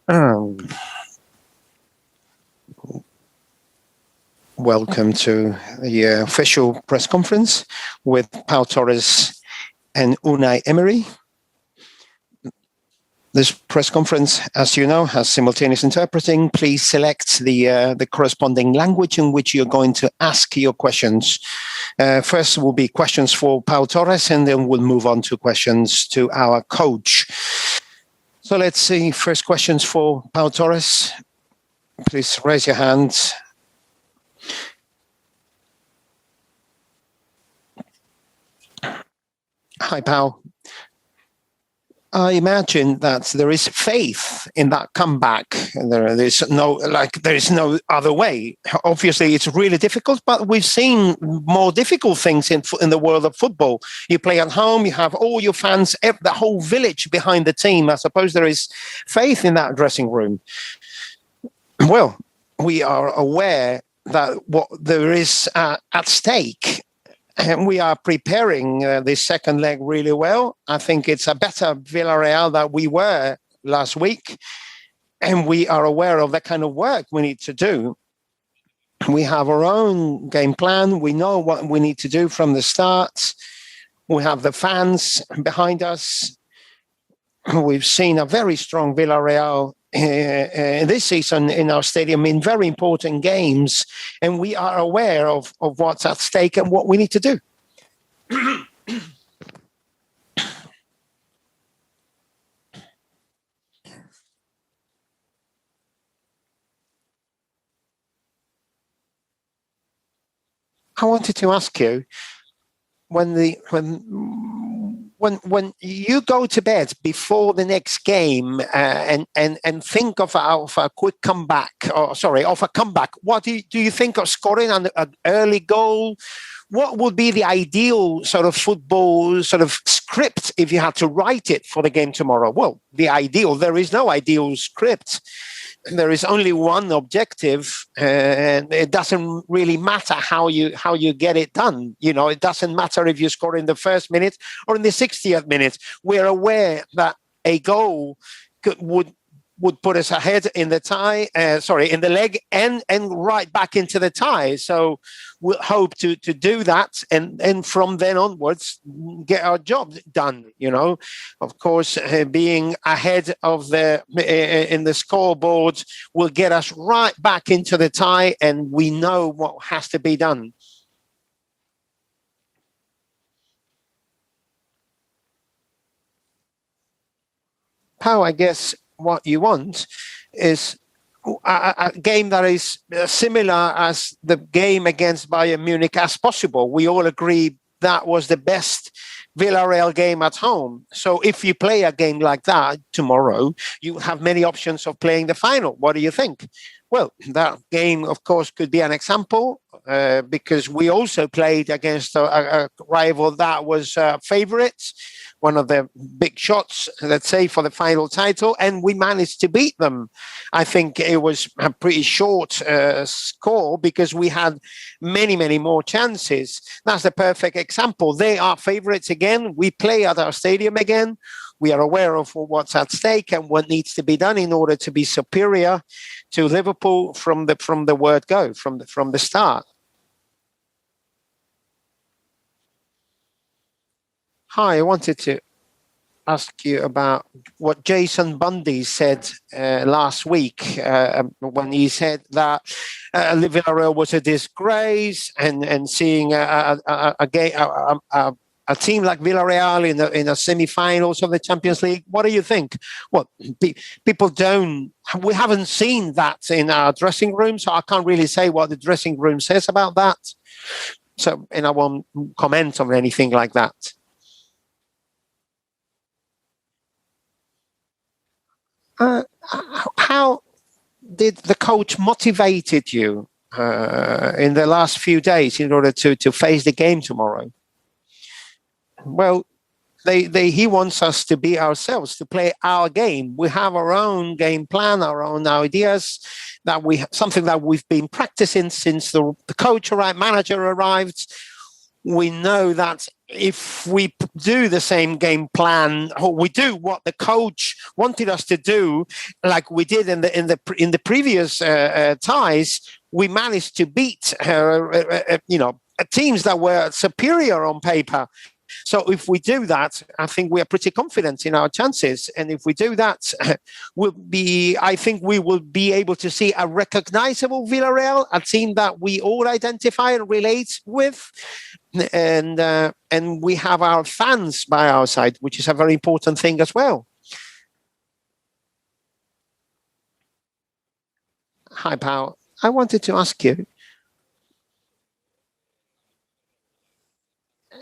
Um, Welcome to the official press conference with Pau Torres and Unai Emery. This press conference, as you know, has simultaneous interpreting. Please select the corresponding language in which you're going to ask your questions. First will be questions for Pau Torres, and then we'll move on to questions to our coach. So let's see. First questions for Pau Torres. Please raise your hand. Hi, Pau. I imagine that there is faith in that comeback. There's no other way. Obviously, it's really difficult, but we've seen more difficult things in the world of football. You play at home, you have all your fans, the whole village behind the team. I suppose there is faith in that dressing room. Well, we are aware that what there is at stake. And we are preparing this second leg really well. I think it's a better Villarreal than we were last week. And we are aware of the kind of work we need to do. We have our own game plan. We know what we need to do from the start. We have the fans behind us. We've seen a very strong Villarreal this season in our stadium in very important games, and we are aware of what's at stake and what we need to do. I wanted to ask you, when you go to bed before the next game and think of a quick comeback, of a comeback, what do you think of scoring an early goal? What would be the ideal sort of football sort of script if you had to write it for the game tomorrow? Well, there is no ideal script. There is only one objective, and it doesn't really matter how you get it done. You know, it doesn't matter if you score in the first minute or in the 60th minute. We're aware that a goal would put us ahead in the tie, in the leg, and right back into the tie. So we'll hope to do that, and from then onwards get our job done. You know, of course, being ahead of in the scoreboard will get us right back into the tie, and we know what has to be done. Pau, I guess what you want is a game that is similar as the game against Bayern Munich as possible. We all agree that was the best Villarreal game at home. So if you play a game like that tomorrow, you have many options of playing the final. What do you think? Well, that game, of course, could be an example because we also played against a rival that was favourites, one of the big shots, let's say, for the final title, and we managed to beat them. I think it was a pretty short score because we had many, many more chances. That's the perfect example. They are favourites again. We play at our stadium again. We are aware of what's at stake and what needs to be done in order to be superior to Liverpool from the word go, from the start. Hi, I wanted to ask you about what Jason Bundy said last week when he said that Villarreal was a disgrace, and seeing a team like Villarreal in the semi-finals of the Champions League. What do you think? Well, we haven't seen that in our dressing room, so I can't really say what the dressing room says about that. So, and I won't comment on anything like that. How did the coach motivated you in the last few days in order to face the game tomorrow? Well, he wants us to be ourselves, to play our game. We have our own game plan, our own ideas, something that we've been practicing since the coach arrived, manager arrived. we know that if we do the same game plan, or we do what the coach wanted us to do, like we did in the previous ties, we managed to beat teams that were superior on paper. So if we do that, I think we are pretty confident in our chances. And if we do that, I think we will be able to see a recognizable Villarreal, a team that we all identify and relate with. And we have our fans by our side, which is a very important thing as well. Hi, Pau. I wanted to ask you,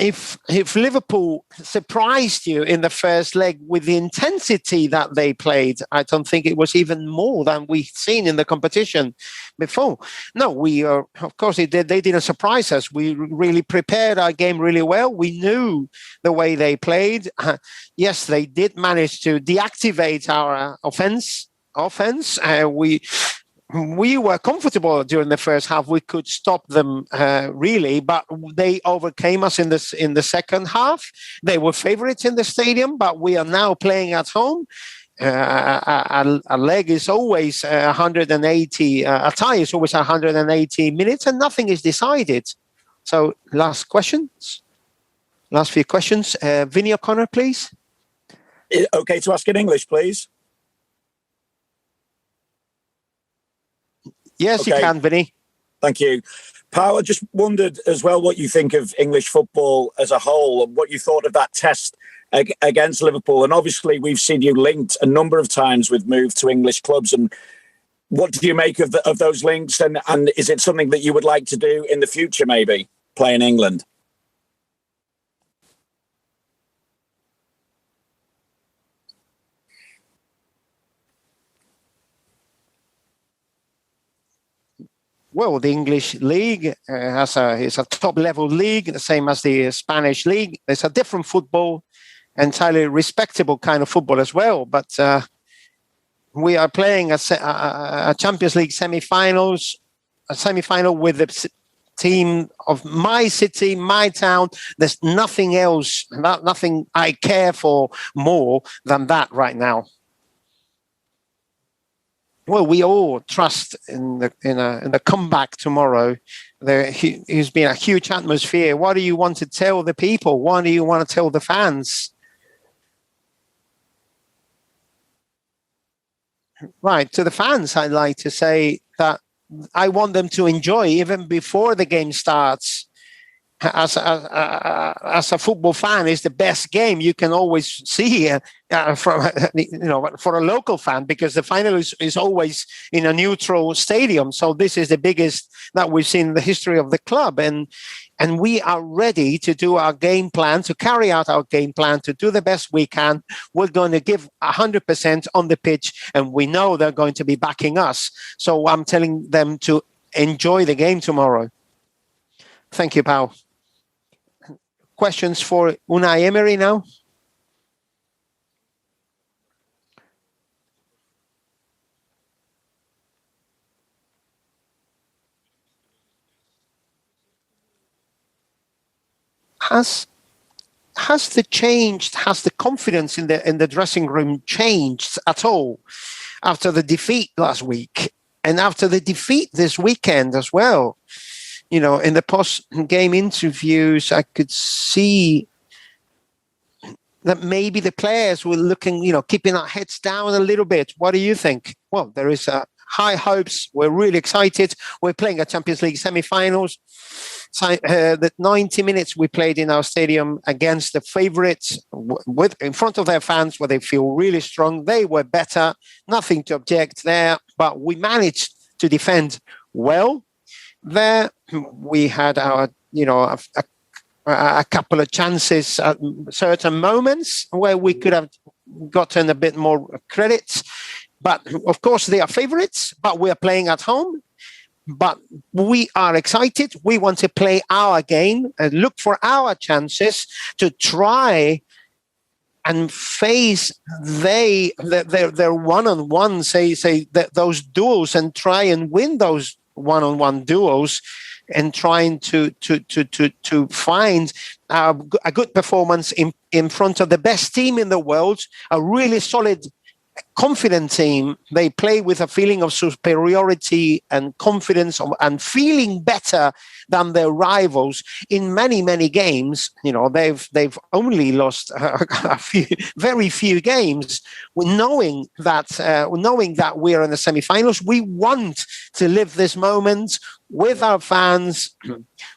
if Liverpool surprised you in the first leg with the intensity that they played, I don't think it was even more than we've seen in the competition before. No, of course, they didn't surprise us. We really prepared our game really well. We knew the way they played. Yes, they did manage to deactivate our offense. We were comfortable during the first half. We could stop them really, but they overcame us in the second half. They were favorites in the stadium, but we are now playing at home. A leg is always 180. A tie is always 180 minutes, and nothing is decided. So, last few questions. Vinny O'Connor, please. Okay, to ask in English, please. Yes, okay. You can, Vinny. Thank you. Pau, I just wondered as well what you think of English football as a whole and what you thought of that test against Liverpool. And obviously, we've seen you linked a number of times with move to English clubs. And what do you make of those links? And is it something that you would like to do in the future, maybe, play in England? Well, the English league is a top-level league, the same as the Spanish league. It's a different football, entirely respectable kind of football as well. But we are playing a Champions League semi-final with the team of my city, my town. There's nothing else, nothing I care for more than that right now. Well, we all trust in the comeback tomorrow. There's been a huge atmosphere. What do you want to tell the people? What do you want to tell the fans? Right, to the fans, I'd like to say that I want them to enjoy even before the game starts. As a football fan, is the best game you can always see for a local fan, because the final is always in a neutral stadium. So this is the biggest that we've seen in the history of the club, and we are ready to do our game plan, to carry out our game plan, to do the best we can. We're going to give 100% on the pitch, and we know they're going to be backing us. So I'm telling them to enjoy the game tomorrow. Thank you, Pau. Questions for Unai Emery now? Has the confidence in the dressing room changed at all after the defeat last week and after the defeat this weekend as well? You know, in the post-game interviews, I could see that maybe the players were looking, keeping our heads down a little bit. What do you think? Well, there is high hopes. We're really excited. We're playing a Champions League semi-finals. So, the 90 minutes we played in our stadium against the favourites in front of their fans, where they feel really strong. They were better. Nothing to object there. But we managed to defend well. There, we had our, a couple of chances at certain moments where we could have gotten a bit more credit. But of course, they are favourites, but we are playing at home. But we are excited. We want to play our game and look for our chances to try and face their one-on-one, say those duels, and try and win those one-on-one duels and trying to find a good performance in front of the best team in the world, a really solid, confident team. They play with a feeling of superiority and confidence and feeling better than their rivals in many games. They've only lost very few games. Knowing that we're in the semi-finals, we want to live this moment with our fans,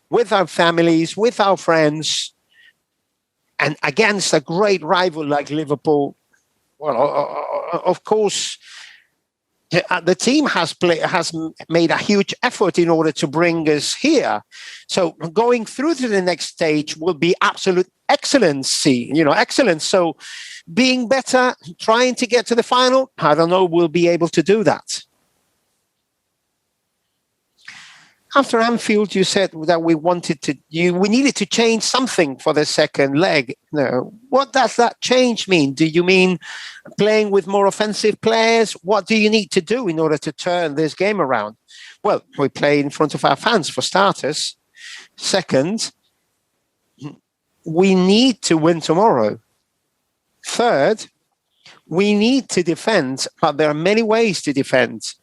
with our families, with our friends, and against a great rival like Liverpool. Well, of course, the team has made a huge effort in order to bring us here. So going through to the next stage will be absolute excellency, excellence. So being better, trying to get to the final, I don't know, we'll be able to do that. After Anfield, you said that we needed to change something for the second leg. No. What does that change mean? Do you mean playing with more offensive players? What do you need to do in order to turn this game around? Well, we play in front of our fans, for starters. Second, we need to win tomorrow. Third, we need to defend, but there are many ways to defend.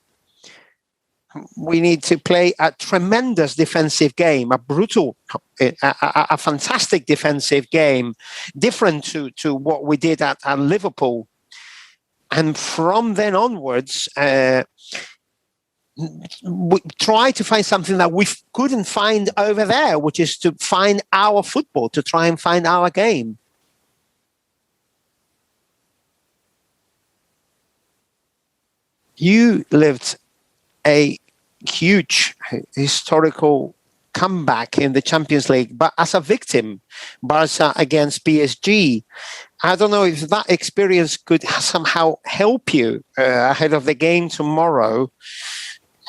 We need to play a tremendous defensive game, a brutal, a fantastic defensive game, different to what we did at Liverpool. And from then onwards, we try to find something that we couldn't find over there, which is to find our football, to try and find our game. You lived a huge historical comeback in the Champions League, but as a victim, Barca against PSG. I don't know if that experience could somehow help you ahead of the game tomorrow,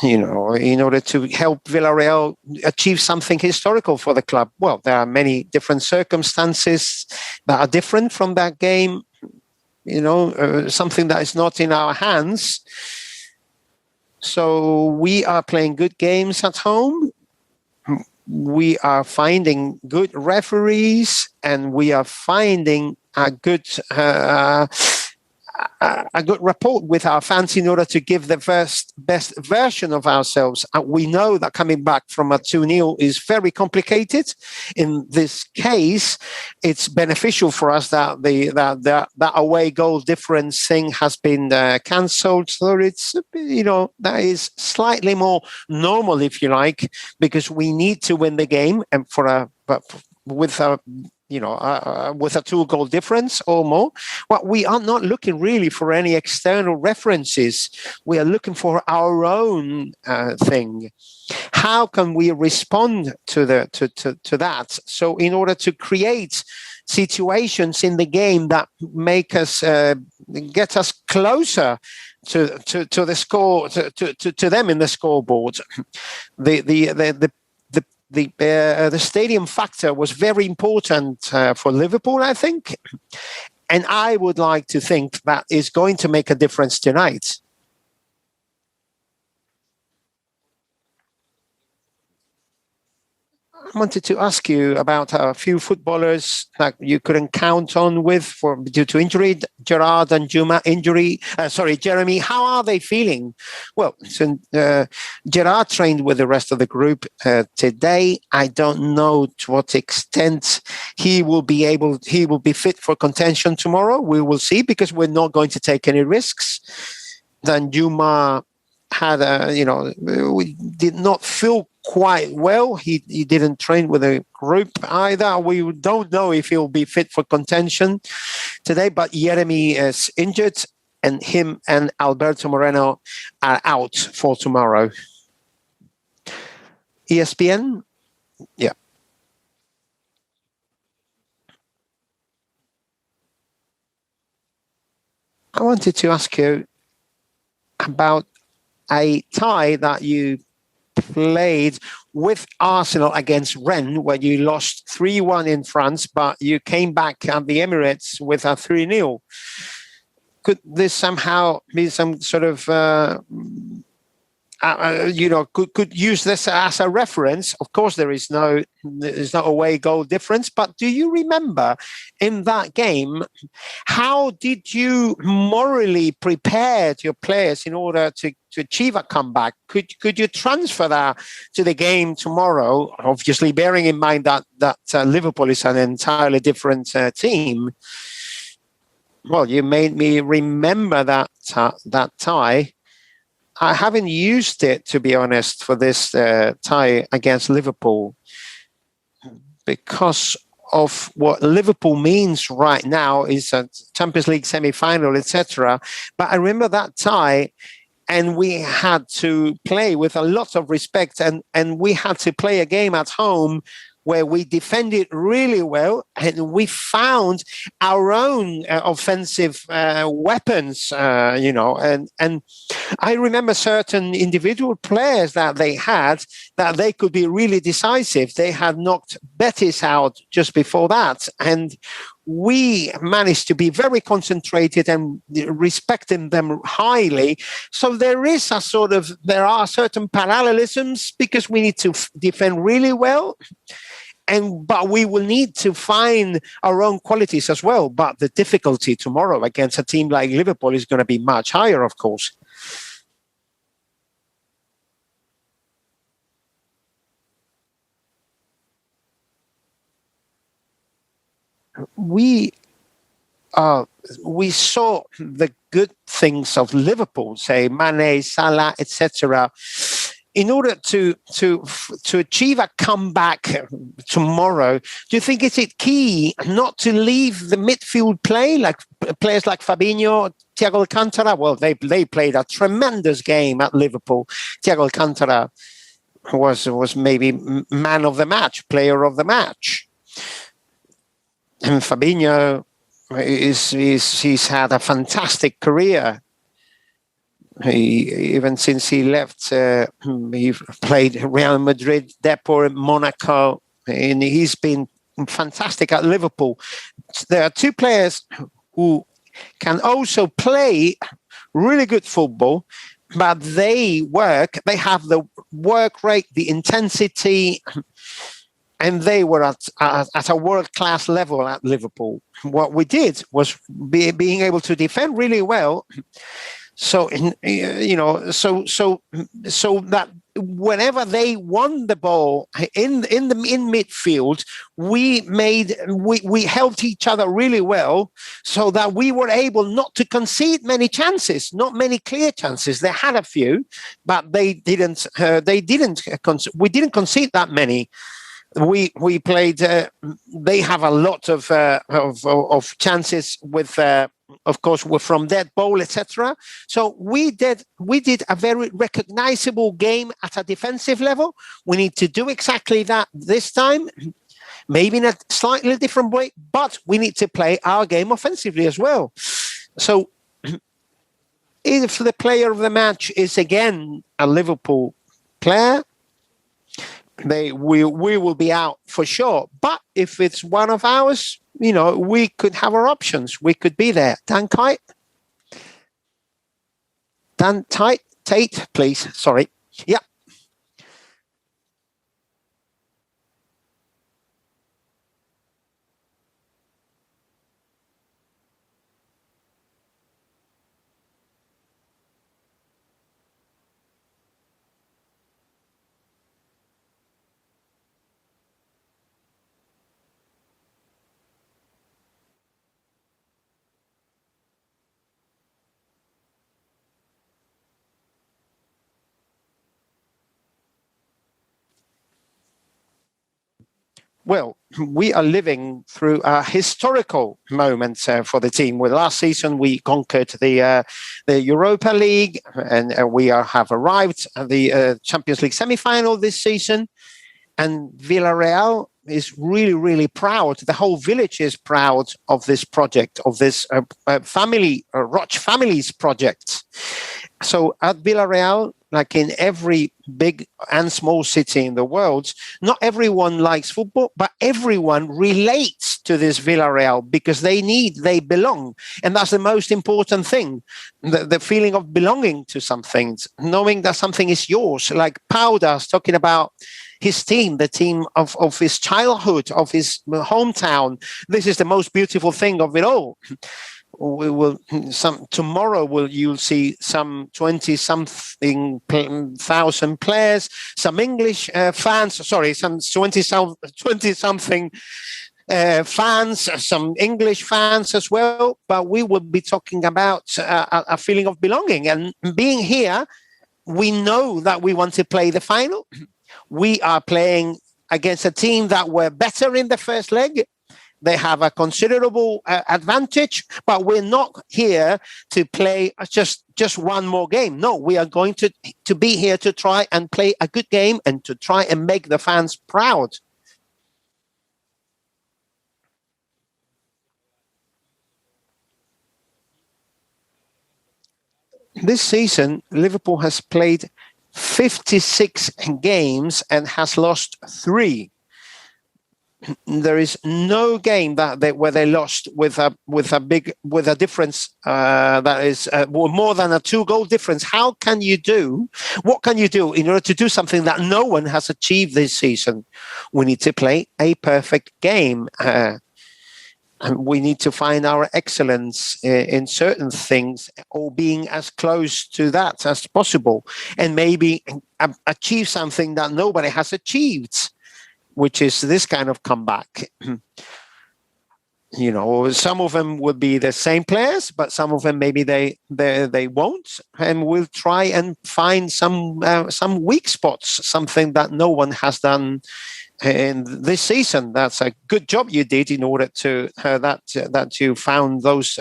in order to help Villarreal achieve something historical for the club. Well, there are many different circumstances that are different from that game, something that is not in our hands. So we are playing good games at home. We are finding good referees, and we are finding a good rapport with our fans in order to give the best version of ourselves. And we know that coming back from a 2-0 is very complicated. In this case, it's beneficial for us that that away goal difference thing has been cancelled. So it's, that is slightly more normal, if you like, because we need to win the game, and with a 2-goal difference or more. Well, we are not looking really for any external references. We are looking for our own thing. How can we respond to that? So in order to create situations in the game that make us get us closer to the score, to them in the scoreboard, the stadium factor was very important for Liverpool, I think. And I would like to think that is going to make a difference tonight. I wanted to ask you about a few footballers that you couldn't count on due to injury. Gerard and Danjuma injury. Jeremy, how are they feeling? Well, so, Gerard trained with the rest of the group today. I don't know to what extent he will be fit for contention tomorrow. We will see, because we're not going to take any risks. Danjuma had we did not feel quite well. He didn't train with the group either. We don't know if he'll be fit for contention today, but Jeremy is injured, and him and Alberto Moreno are out for tomorrow. ESPN? Yeah. I wanted to ask you about a tie that you played with Arsenal against Rennes, where you lost 3-1 in France, but you came back at the Emirates with a 3-0. Could this somehow be some sort of could use this as a reference. Of course, there's no away goal difference. But do you remember in that game, how did you morally prepare your players in order to achieve a comeback? Could you transfer that to the game tomorrow? Obviously, bearing in mind that Liverpool is an entirely different team. Well, you made me remember that tie. I haven't used it, to be honest, for this tie against Liverpool because of what Liverpool means right now is a Champions League semi-final, etc. But I remember that tie, and we had to play with a lot of respect, and we had to play a game at home where we defended really well, and we found our own offensive weapons, and I remember certain individual players that they had that they could be really decisive. They had knocked Betis out just before that, and we managed to be very concentrated and respecting them highly. So there are certain parallelisms because we need to defend really well. But we will need to find our own qualities as well. But the difficulty tomorrow against a team like Liverpool is going to be much higher, of course. We saw the good things of Liverpool, say Mane, Salah, etc. In order to achieve a comeback tomorrow, do you think it's key not to leave the midfield play, like players like Fabinho, Thiago Alcantara? Well, they played a tremendous game at Liverpool. Thiago Alcantara was maybe man of the match, player of the match. And Fabinho he's had a fantastic career. Even since he left, he played Real Madrid, Depor, Monaco, and he's been fantastic at Liverpool. There are two players who can also play really good football, but they have the work rate, the intensity, and they were at a world-class level at Liverpool. What we did was being able to defend really well. So that whenever they won the ball in midfield, we helped each other really well, so that we were able not to concede many chances, not many clear chances. They had a few, but they didn't. We didn't concede that many. We played. They have a lot of chances with. Of course, we're from dead ball, etc. So we did a very recognizable game at a defensive level. We need to do exactly that this time, maybe in a slightly different way, but we need to play our game offensively as well. So if the player of the match is again a Liverpool player, we will be out for sure. But if it's one of ours, we could have our options. We could be there. Dan Tate, please. Sorry. Yeah. Well, we are living through a historical moment for the team. Well, last season we conquered the Europa League, and we have arrived at the Champions League semi-final this season. And Villarreal is really, really proud. The whole village is proud of this project, of this family, Roch Families project. So at Villarreal, like in every big and small city in the world, not everyone likes football, but everyone relates to this Villarreal because they belong. And that's the most important thing, the feeling of belonging to something, knowing that something is yours. Like Pau does, talking about his team, the team of his childhood, of his hometown. This is the most beautiful thing of it all. We will tomorrow. You'll see some 20-something thousand players, some English fans. Sorry, some 20-something fans, some English fans as well. But we will be talking about a feeling of belonging and being here. We know that we want to play the final. We are playing against a team that were better in the first leg. They have a considerable advantage, but we're not here to play just one more game. No, we are going to be here to try and play a good game and to try and make the fans proud. This season, Liverpool has played 56 games and has lost 3. There is no game where they lost with a difference that is more than a 2-goal difference. What can you do in order to do something that no one has achieved this season? We need to play a perfect game. And we need to find our excellence in certain things, or being as close to that as possible, and maybe achieve something that nobody has achieved, which is this kind of comeback. Some of them will be the same players, but some of them maybe they won't, and we'll try and find some weak spots, something that no one has done in this season. That's a good job you did in order to that you found those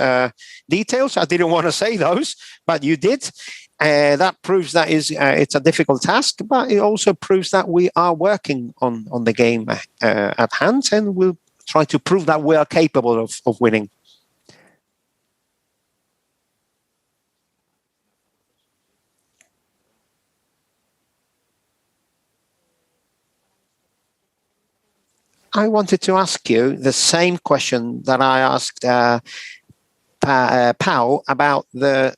details. I didn't want to say those, but you did. That proves that it's a difficult task, but it also proves that we are working on the game at hand, and we'll try to prove that we are capable of winning. I wanted to ask you the same question that I asked Pau about the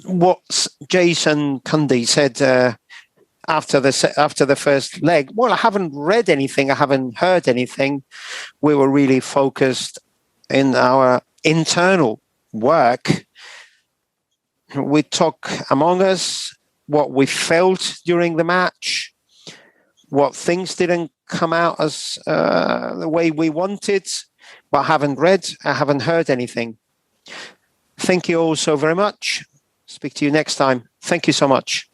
what Jason Cundy said after the first leg. Well, I haven't read anything. I haven't heard anything. We were really focused in our internal work. We talk among us what we felt during the match, what things didn't come out as the way we wanted, but I haven't heard anything. Thank you all so very much. Speak to you next time. Thank you so much.